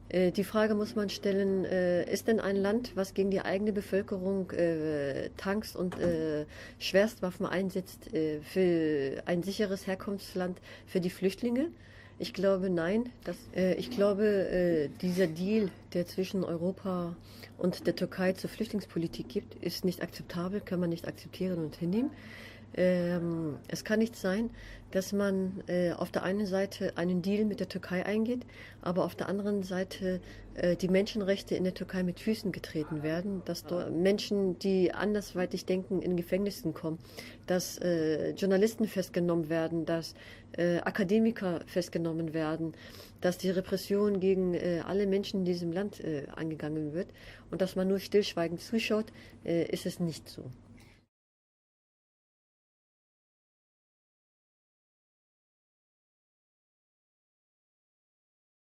Die Frage muss man stellen, ist denn ein Land, was gegen die eigene Bevölkerung Tanks und Schwerstwaffen einsetzt, für ein sicheres Herkunftsland für die Flüchtlinge? Ich glaube nein. Ich glaube, dieser Deal, der zwischen Europa und der Türkei zur Flüchtlingspolitik gibt, ist nicht akzeptabel, kann man nicht akzeptieren und hinnehmen. Es kann nicht sein, dass man auf der einen Seite einen Deal mit der Türkei eingeht, aber auf der anderen Seite die Menschenrechte in der Türkei mit Füßen getreten werden, dass dort Menschen, die andersweitig denken, in Gefängnissen kommen, dass Journalisten festgenommen werden, dass Akademiker festgenommen werden, dass die Repression gegen alle Menschen in diesem Land angegangen wird und dass man nur stillschweigend zuschaut, ist es nicht so.